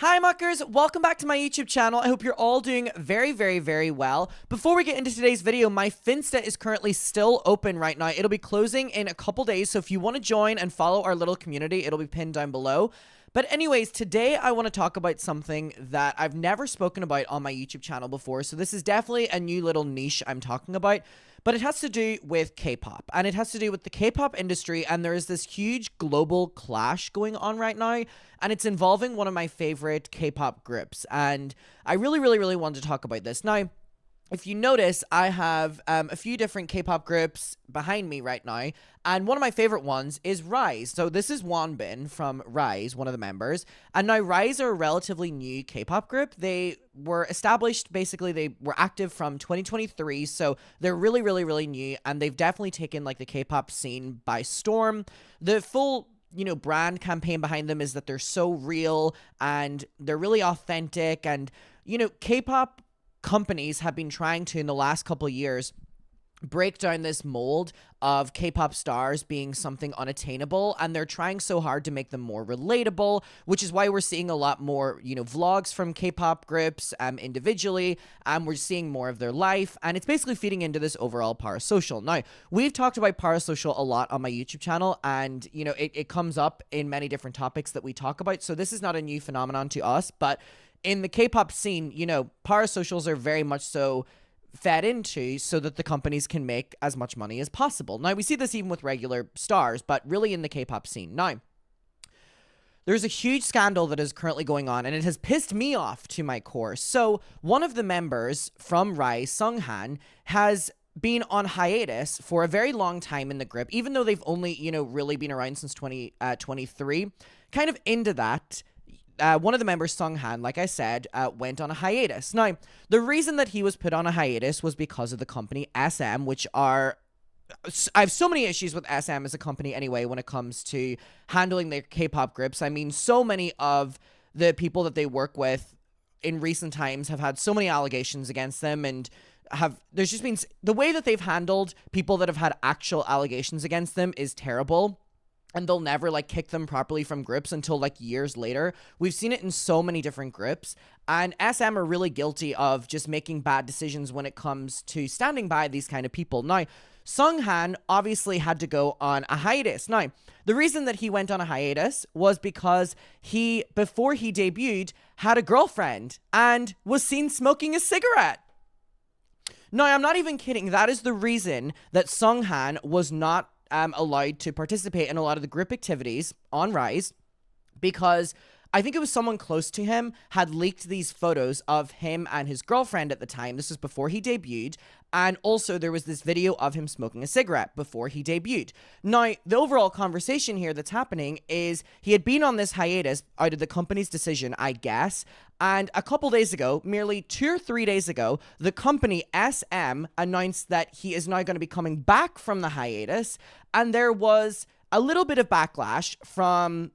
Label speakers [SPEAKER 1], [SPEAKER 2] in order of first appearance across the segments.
[SPEAKER 1] Hi muckers, welcome back to my YouTube channel. I hope you're all doing very well. Before we get into today's video, my Finsta is currently still open right now. It'll be closing in a couple days, so if you want to join and follow our little community, it'll be pinned down below. But anyways, today I want to talk about something that I've never spoken about on my YouTube channel before, so this is definitely a new little niche I'm talking about. But it has to do with K-pop, and it has to do with the K-pop industry, and there is this huge global clash going on right now, and it's involving one of my favorite K-pop groups, and I really wanted to talk about this. Now, if you notice, I have a few different K-pop groups behind me right now, and one of my favorite ones is riize. So this is Wonbin from riize, one of the members, and now riize are a relatively new K-pop group. They were established, basically, they were active from 2023, so they're really new, and they've definitely taken, like, the K-pop scene by storm. The full brand campaign behind them is that they're so real, and they're really authentic, and, K-pop companies have been trying to, in the last couple of years, break down this mold of K-pop stars being something unattainable, and they're trying so hard to make them more relatable, which is why we're seeing a lot more, vlogs from K-pop groups individually, and we're seeing more of their life, and it's basically feeding into this overall parasocial. Now, we've talked about parasocial a lot on my YouTube channel, and, it comes up in many different topics that we talk about, so this is not a new phenomenon to us, but in the K-pop scene, parasocials are very much so fed into so that the companies can make as much money as possible. Now, we see this even with regular stars, but really in the K-pop scene. Now, there's a huge scandal that is currently going on, and it has pissed me off to my core. So, one of the members from riize, Seunghan, has been on hiatus for a very long time in the group, even though they've only, really been around since 2023. Kind of into that, one of the members, Seunghan, like I said, went on a hiatus. Now, the reason that he was put on a hiatus was because of the company SM, which are... I have so many issues with SM as a company anyway when it comes to handling their K-pop groups. I mean, so many of the people that they work with in recent times have had so many allegations against them, and there's just been... The way that they've handled people that have had actual allegations against them is terrible. And they'll never, kick them properly from groups until, years later. We've seen it in so many different groups. And SM are really guilty of just making bad decisions when it comes to standing by these kind of people. Now, Seunghan obviously had to go on a hiatus. Now, the reason that he went on a hiatus was because he, before he debuted, had a girlfriend and was seen smoking a cigarette. No, I'm not even kidding. That is the reason that Seunghan was not allowed to participate in a lot of the group activities on riize, because I think it was someone close to him had leaked these photos of him and his girlfriend at the time. This was before he debuted, and also there was this video of him smoking a cigarette before he debuted. Now, the overall conversation here that's happening is he had been on this hiatus out of the company's decision, I guess, and a couple days ago, merely 2 or 3 days ago, the company SM announced that he is now going to be coming back from the hiatus, and there was a little bit of backlash from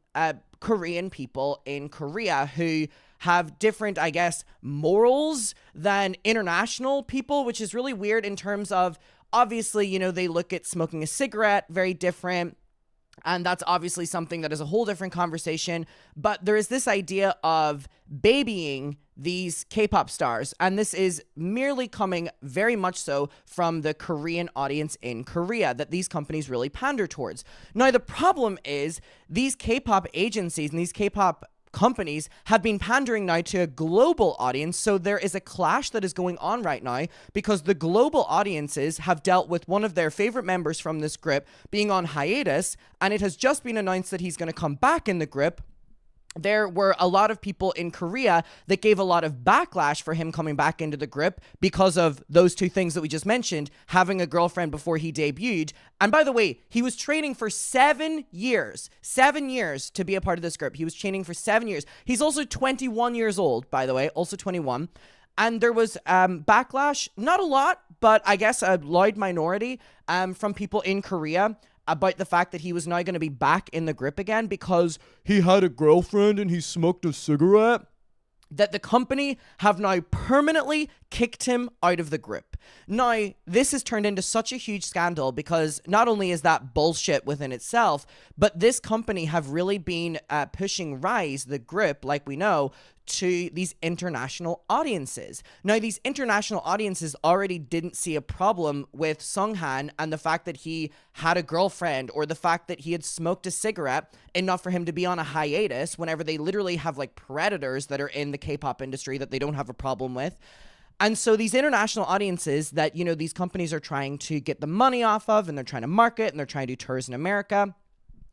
[SPEAKER 1] Korean people in Korea who have different, I guess, morals than international people, which is really weird in terms of, obviously, they look at smoking a cigarette very different. And that's obviously something that is a whole different conversation. But there is this idea of babying these K-pop stars. And this is merely coming very much so from the Korean audience in Korea that these companies really pander towards. Now, the problem is these K-pop agencies and these K-pop companies have been pandering now to a global audience, so there is a clash that is going on right now because the global audiences have dealt with one of their favorite members from this group being on hiatus, and it has just been announced that he's going to come back in the group. There were a lot of people in Korea that gave a lot of backlash for him coming back into the group because of those two things that we just mentioned, having a girlfriend before he debuted. And by the way, he was training for 7 years. 7 years to be a part of this group. He was training for 7 years. He's also 21 years old, by the way, also 21. And there was backlash, not a lot, but I guess a loud minority from people in Korea about the fact that he was now going to be back in the group again because he had a girlfriend and he smoked a cigarette. That the company have now permanently kicked him out of the group. Now, this has turned into such a huge scandal because not only is that bullshit within itself, but this company have really been pushing riize, the group, like we know, to these international audiences. Now, these international audiences already didn't see a problem with Seunghan and the fact that he had a girlfriend or the fact that he had smoked a cigarette, enough for him to be on a hiatus whenever they literally have like predators that are in the K-pop industry that they don't have a problem with. And so these international audiences that, you know, these companies are trying to get the money off of, and they're trying to market, and they're trying to do tours in America.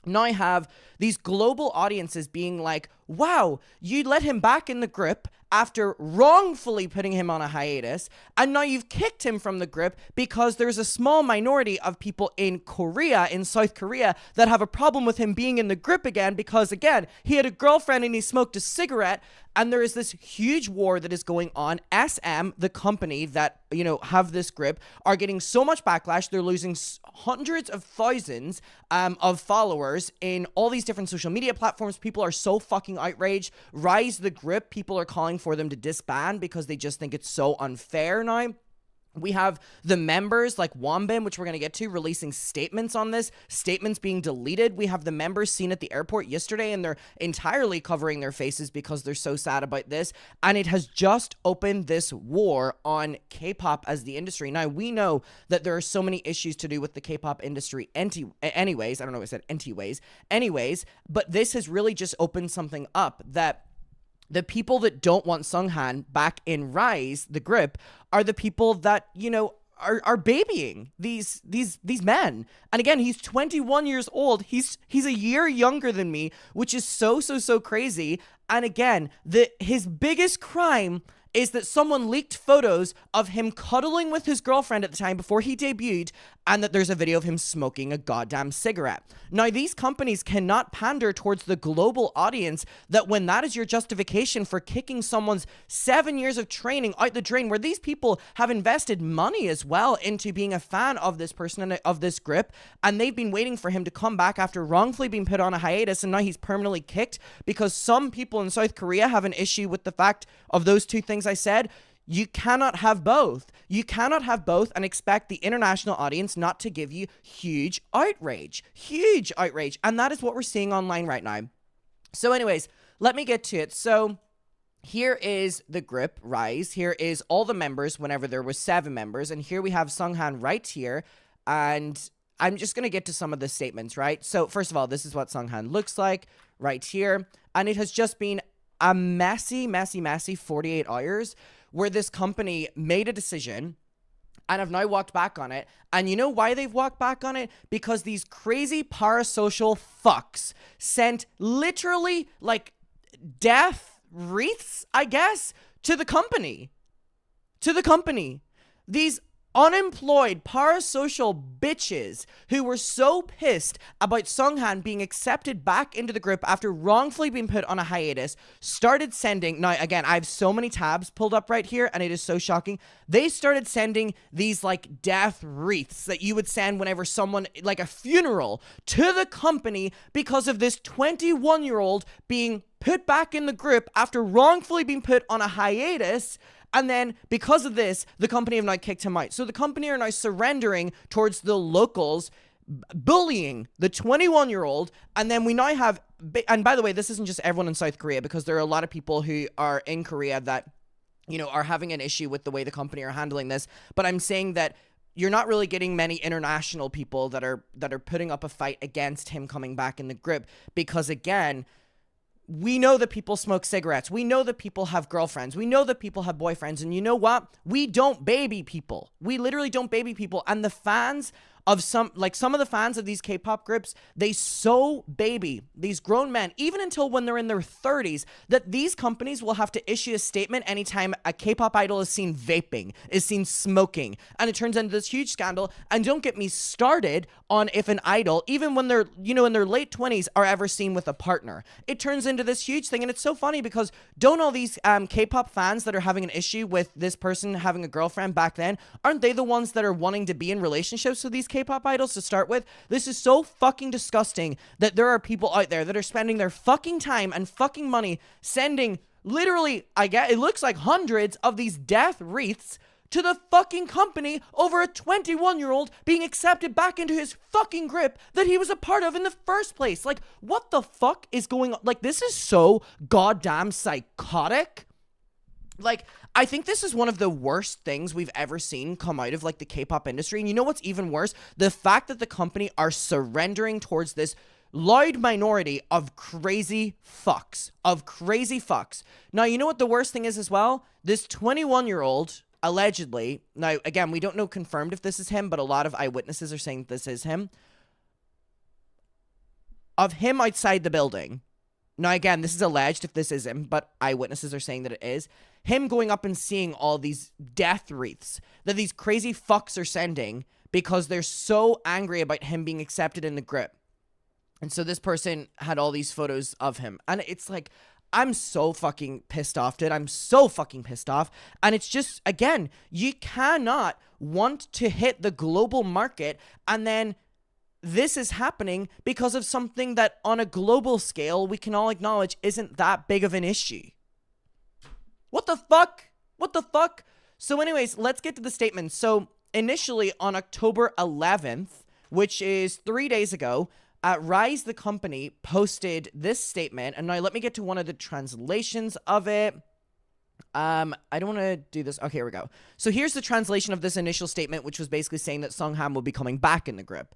[SPEAKER 1] Now I have these global audiences being like, wow, you let him back in the group after wrongfully putting him on a hiatus, and now you've kicked him from the group because there's a small minority of people in Korea, in South Korea, that have a problem with him being in the group again because, again, he had a girlfriend and he smoked a cigarette, and there is this huge war that is going on. SM, the company that, you know, have this group, are getting so much backlash. They're losing hundreds of thousands of followers in all these different social media platforms. People are so fucking outraged. riize, the group, people are calling for them to disband because they just think it's so unfair now. We have the members like Wanbin, which we're going to get to, releasing statements on this, statements being deleted. We have the members seen at the airport yesterday, and they're entirely covering their faces because they're so sad about this. And it has just opened this war on K-pop as the industry. Now, we know that there are so many issues to do with the K-pop industry anyways. I don't know if I said anyways, but this has really just opened something up that the people that don't want Seunghan back in riize, the group, are the people that, you know, are babying these men. And again, he's 21 years old. He's a year younger than me, which is so crazy. And again, his biggest crime is that someone leaked photos of him cuddling with his girlfriend at the time before he debuted, and that there's a video of him smoking a goddamn cigarette. Now, these companies cannot pander towards the global audience that when that is your justification for kicking someone's 7 years of training out the drain, where these people have invested money as well into being a fan of this person and of this group, and they've been waiting for him to come back after wrongfully being put on a hiatus, and now he's permanently kicked because some people in South Korea have an issue with the fact of those two things I said. You cannot have both. You cannot have both and expect the international audience not to give you huge outrage. Huge outrage. And that is what we're seeing online right now. So anyways, let me get to it. So here is the group, riize. Here is all the members whenever there were 7 members. And here we have Seunghan right here. And I'm just going to get to some of the statements, right? So first of all, this is what Seunghan looks like right here. And it has just been a messy 48 hours where this company made a decision and have now walked back on it. And you know why they've walked back on it? Because these crazy parasocial fucks sent literally like death wreaths, I guess, to the company. These unemployed parasocial bitches who were so pissed about Seunghan being accepted back into the group after wrongfully being put on a hiatus started sending, now again, I have so many tabs pulled up right here and it is so shocking. They started sending these like death wreaths that you would send whenever someone, like a funeral, to the company because of this 21-year-old being put back in the group after wrongfully being put on a hiatus. And then, because of this, the company have now kicked him out. So the company are now surrendering towards the locals, bullying the 21-year-old. And then we now have, and by the way, this isn't just everyone in South Korea, because there are a lot of people who are in Korea that, you know, are having an issue with the way the company are handling this. But I'm saying that you're not really getting many international people that are putting up a fight against him coming back in the group. Because again, we know that people smoke cigarettes. We know that people have girlfriends. We know that people have boyfriends. And you know what? We don't baby people. We literally don't baby people. And the fans of some of the fans of these K-pop groups, they so baby these grown men, even until when they're in their 30s, that these companies will have to issue a statement anytime a K-pop idol is seen vaping, is seen smoking. And it turns into this huge scandal. And don't get me started on if an idol, even when they're, you know, in their late 20s, are ever seen with a partner. It turns into this huge thing. And it's so funny because don't all these K-pop fans that are having an issue with this person having a girlfriend back then, aren't they the ones that are wanting to be in relationships with these K-pop idols to start with? This is so fucking disgusting that there are people out there that are spending their fucking time and fucking money sending literally, I guess, it looks like hundreds of these death wreaths to the fucking company over a 21-year-old being accepted back into his fucking grip that he was a part of in the first place. Like, what the fuck is going on? Like, this is so goddamn psychotic. Like, I think this is one of the worst things we've ever seen come out of, like, the K-pop industry. And you know what's even worse? The fact that the company are surrendering towards this loud minority of crazy fucks. Now, you know what the worst thing is as well? This 21-year-old, allegedly, now, again, we don't know confirmed if this is him, but a lot of eyewitnesses are saying this is him, of him outside the building. Now, again, this is alleged if this is him, but eyewitnesses are saying that it is. Him going up and seeing all these death wreaths that these crazy fucks are sending because they're so angry about him being accepted in the grip. And so this person had all these photos of him. And it's like, I'm so fucking pissed off, dude. I'm so fucking pissed off. And it's just, again, you cannot want to hit the global market and then this is happening because of something that on a global scale we can all acknowledge isn't that big of an issue. What the fuck? What the fuck? So anyways, let's get to the statement. So initially on October 11th, which is 3 days ago, riize, the company, posted this statement. And now let me get to one of the translations of it. I don't want to do this. Okay, here we go. So here's the translation of this initial statement, which was basically saying that Seunghan will be coming back in the grip.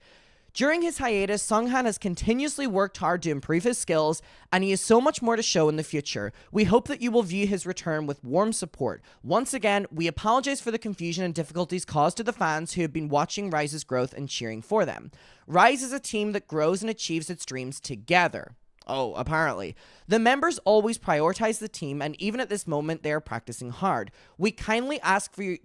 [SPEAKER 1] During his hiatus, Seunghan has continuously worked hard to improve his skills, and he has so much more to show in the future. We hope that you will view his return with warm support. Once again, we apologize for the confusion and difficulties caused to the fans who have been watching riize's growth and cheering for them. riize is a team that grows and achieves its dreams together. Oh, apparently. The members always prioritize the team, and even at this moment, they are practicing hard. We kindly ask for you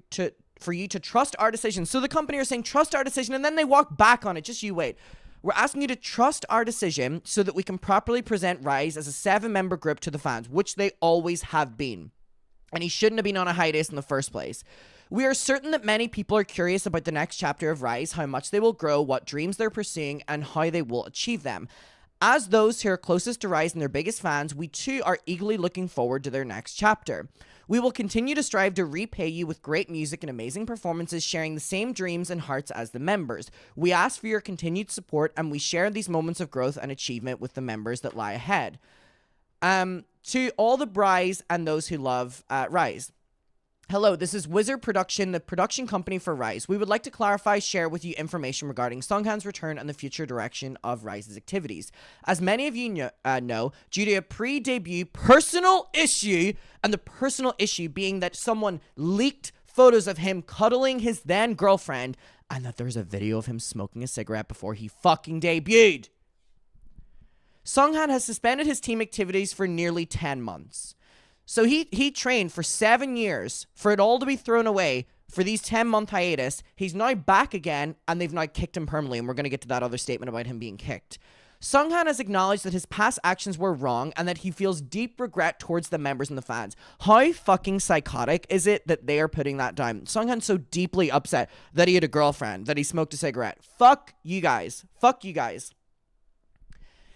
[SPEAKER 1] to trust our decision. So the company are saying, trust our decision, and then they walk back on it. Just you wait. We're asking you to trust our decision so that we can properly present riize as a 7-member group to the fans, which they always have been. And he shouldn't have been on a hiatus in the first place. We are certain that many people are curious about the next chapter of riize, how much they will grow, what dreams they're pursuing, and how they will achieve them. As those who are closest to riize and their biggest fans, we too are eagerly looking forward to their next chapter. We will continue to strive to repay you with great music and amazing performances, sharing the same dreams and hearts as the members. We ask for your continued support, and we share these moments of growth and achievement with the members that lie ahead. To all the riize and those who love riize. Hello, this is Wizard Production, the production company for riize. We would like to clarify, share with you information regarding Seunghan's return and the future direction of riize's activities. As many of you know, due to a pre-debut personal issue, and the personal issue being that someone leaked photos of him cuddling his then girlfriend, and that there's a video of him smoking a cigarette before he fucking debuted. Seunghan has suspended his team activities for nearly 10 months. So he trained for 7 years for it all to be thrown away for these 10-month hiatus. He's now back again, and they've now kicked him permanently, and we're going to get to that other statement about him being kicked. Seunghan has acknowledged that his past actions were wrong and that he feels deep regret towards the members and the fans. How fucking psychotic is it that they are putting that down? Seunghan's so deeply upset that he had a girlfriend, that he smoked a cigarette. Fuck you guys. Fuck you guys.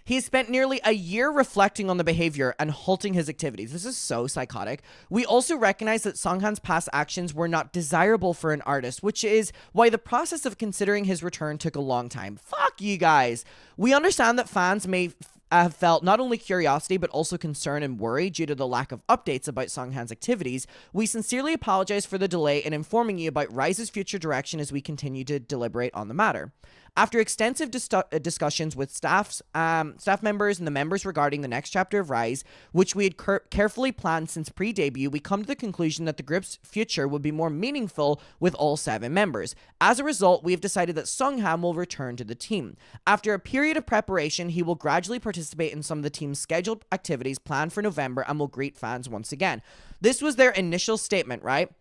[SPEAKER 1] He has spent nearly a year reflecting on the behavior and halting his activities. This is so psychotic. We also recognize that Seunghan's past actions were not desirable for an artist, which is why the process of considering his return took a long time. Fuck you guys. We understand that fans may have felt not only curiosity but also concern and worry due to the lack of updates about Seunghan's activities. We sincerely apologize for the delay in informing you about riize's future direction as we continue to deliberate on the matter. After extensive discussions with staff members and the members regarding the next chapter of riize, which we had carefully planned since pre-debut, we come to the conclusion that the group's future would be more meaningful with all 7 members. As a result, we have decided that Seunghan will return to the team. After a period of preparation, he will gradually participate in some of the team's scheduled activities planned for November and will greet fans once again. This was their initial statement, right?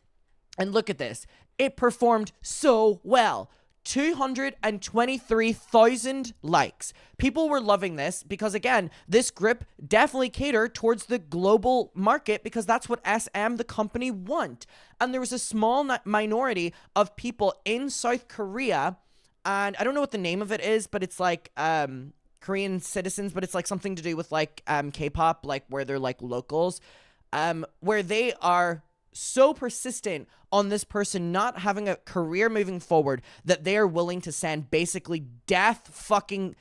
[SPEAKER 1] And look at this. It performed so well. 223,000 likes. People were loving this because, again, this grip definitely catered towards the global market because that's what SM, the company, want. And there was a small minority of people in South Korea, and I don't know what the name of it is, but it's like Korean citizens, but it's like something to do with like K-pop, like where they're like locals, where they are so persistent on this person not having a career moving forward that they are willing to send basically death fucking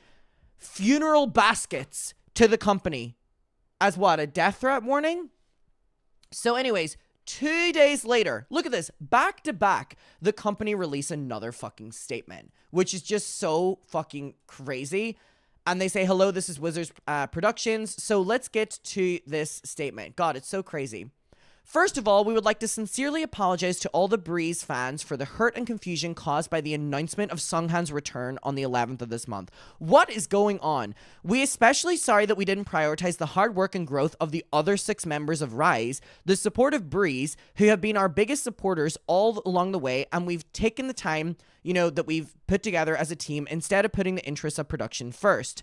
[SPEAKER 1] funeral baskets to the company as what, a death threat warning? So anyways, 2 days later, look at this, back to back, the company released another fucking statement, which is just so fucking crazy. And they say, hello, this is Wizards Productions. So let's get to this statement. God, it's so crazy. First of all, we would like to sincerely apologize to all the riize fans for the hurt and confusion caused by the announcement of Seunghan's return on the 11th of this month. What is going on? We especially sorry that we didn't prioritize the hard work and growth of the other 6 members of riize, the support of riize, who have been our biggest supporters all along the way, and we've taken the time, you know, that we've put together as a team instead of putting the interests of production first.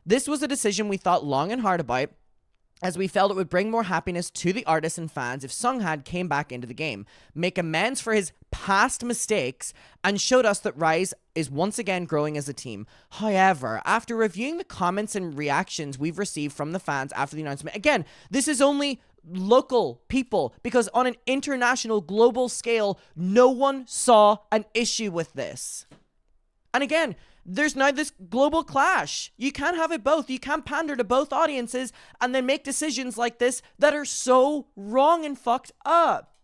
[SPEAKER 1] This was a decision we thought long and hard about, as we felt it would bring more happiness to the artists and fans if Seunghan came back into the game, make amends for his past mistakes, and showed us that riize is once again growing as a team. However, after reviewing the comments and reactions we've received from the fans after the announcement, again, this is only local people, because on an international, global scale, no one saw an issue with this. And again, there's now this global clash. You can't have it both. You can't pander to both audiences and then make decisions like this that are so wrong and fucked up.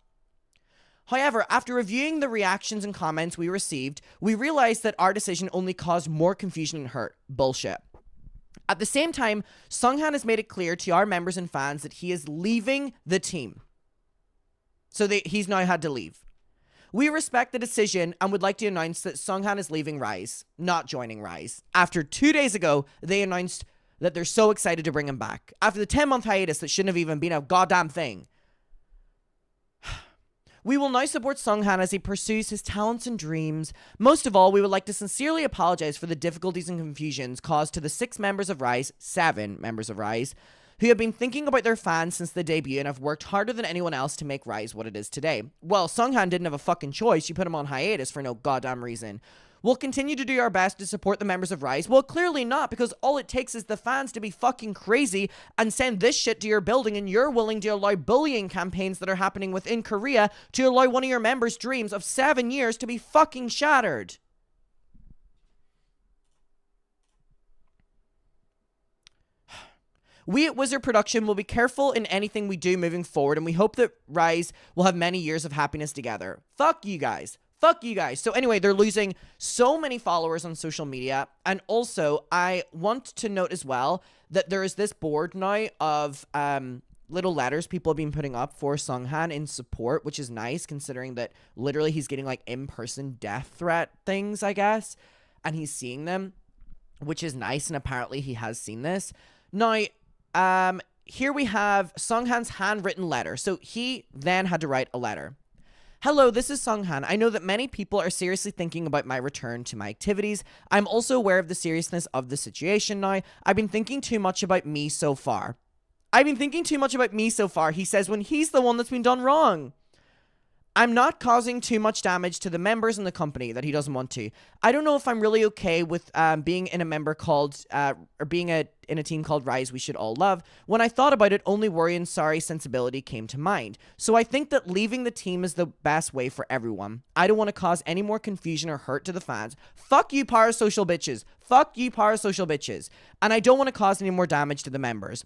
[SPEAKER 1] However, after reviewing the reactions and comments we received, we realized that our decision only caused more confusion and hurt. Bullshit. At the same time, Seunghan has made it clear to our members and fans that he is leaving the team. So he's now had to leave. We respect the decision and would like to announce that Seunghan is leaving riize, not joining riize. After 2 days ago, they announced that they're so excited to bring him back. After the 10-month hiatus that shouldn't have even been a goddamn thing. We will now support Seunghan as he pursues his talents and dreams. Most of all, we would like to sincerely apologize for the difficulties and confusions caused to the 6 members of riize, 7 members of riize, who have been thinking about their fans since the debut and have worked harder than anyone else to make riize what it is today. Well, Seunghan didn't have a fucking choice. You put him on hiatus for no goddamn reason. We'll continue to do our best to support the members of riize. Well, clearly not, because all it takes is the fans to be fucking crazy and send this shit to your building, and you're willing to allow bullying campaigns that are happening within Korea to allow one of your members' dreams of 7 years to be fucking shattered. We at Wizard Production will be careful in anything we do moving forward, and we hope that riize will have many years of happiness together. Fuck you guys. Fuck you guys. So anyway, they're losing so many followers on social media. And also, I want to note as well that there is this board now of little letters people have been putting up for Seunghan in support, which is nice considering that literally he's getting like in-person death threat things, I guess. And he's seeing them, which is nice. And apparently he has seen this. Now, here we have Seunghan's handwritten letter. So he then had to write a letter. Hello, this is Seunghan. I know that many people are seriously thinking about my return to my activities. I'm also aware of the seriousness of the situation now. I've been thinking too much about me so far. He says, when he's the one that's been done wrong. I'm not causing too much damage to the members in the company that he doesn't want to. I don't know if I'm really okay with being in a member called, or being in a team called riize We Should All Love. When I thought about it, only worry and sorry sensibility came to mind. So I think that leaving the team is the best way for everyone. I don't want to cause any more confusion or hurt to the fans. Fuck you, parasocial bitches. And I don't want to cause any more damage to the members.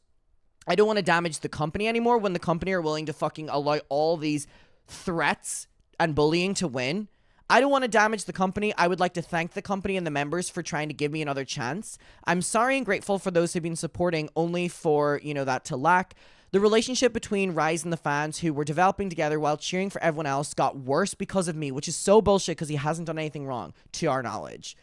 [SPEAKER 1] I don't want to damage the company anymore when the company are willing to fucking allow all these threats and bullying to win. I don't want to damage the company. I would like to thank the company and the members for trying to give me another chance. I'm sorry and grateful for those who've been supporting, only for, that to lack. The relationship between riize and the fans who were developing together while cheering for everyone else got worse because of me, which is so bullshit because he hasn't done anything wrong, to our knowledge.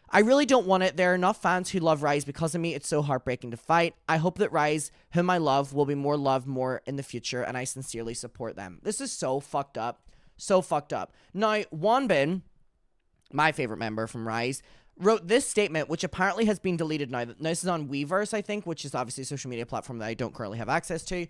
[SPEAKER 1] I really don't want it. There are enough fans who love riize because of me. It's so heartbreaking to fight. I hope that riize, whom I love, will be more loved more in the future, and I sincerely support them. This is so fucked up. So fucked up. Now, Wonbin, my favorite member from riize, wrote this statement, which apparently has been deleted now. This is on Weverse, I think, which is obviously a social media platform that I don't currently have access to.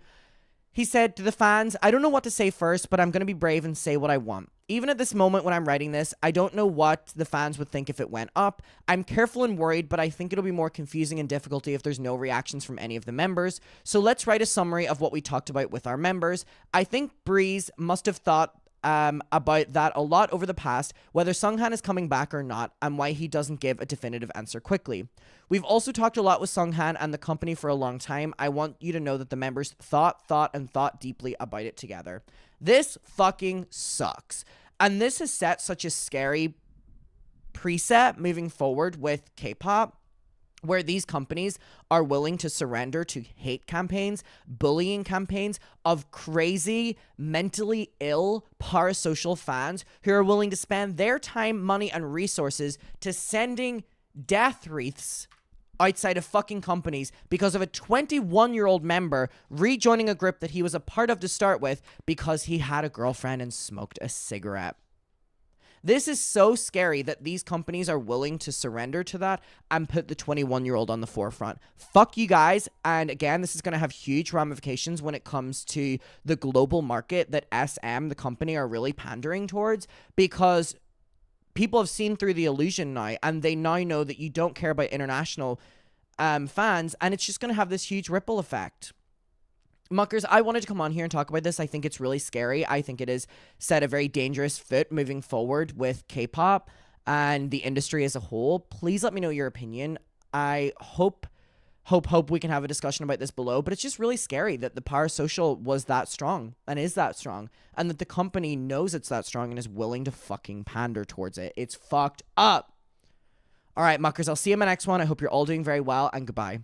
[SPEAKER 1] He said to the fans, I don't know what to say first, but I'm going to be brave and say what I want. Even at this moment when I'm writing this, I don't know what the fans would think if it went up. I'm careful and worried, but I think it'll be more confusing and difficulty if there's no reactions from any of the members. So let's write a summary of what we talked about with our members. I think riize must have thought about that a lot over the past, whether Seunghan is coming back or not, and why he doesn't give a definitive answer quickly. We've also talked a lot with Seunghan and the company for a long time. I want you to know that the members thought deeply about it together. This fucking sucks. And this has set such a scary preset moving forward with K-pop, where these companies are willing to surrender to hate campaigns, bullying campaigns of crazy, mentally ill, parasocial fans who are willing to spend their time, money, and resources to sending death wreaths outside of fucking companies because of a 21-year-old member rejoining a group that he was a part of to start with because he had a girlfriend and smoked a cigarette. This is so scary that these companies are willing to surrender to that and put the 21-year-old on the forefront. Fuck you guys. And again, this is going to have huge ramifications when it comes to the global market that SM, the company, are really pandering towards, because people have seen through the illusion now, and they now know that you don't care about international fans, and it's just going to have this huge ripple effect. Muckers, I wanted to come on here and talk about this. I think it's really scary. I think it has set a very dangerous foot moving forward with K-pop and the industry as a whole. Please let me know your opinion. I hope we can have a discussion about this below, but it's just really scary that the parasocial was that strong and is that strong, and that the company knows it's that strong and is willing to fucking pander towards it. It's fucked up. All right, muckers, I'll see you in my next one. I hope you're all doing very well, and goodbye.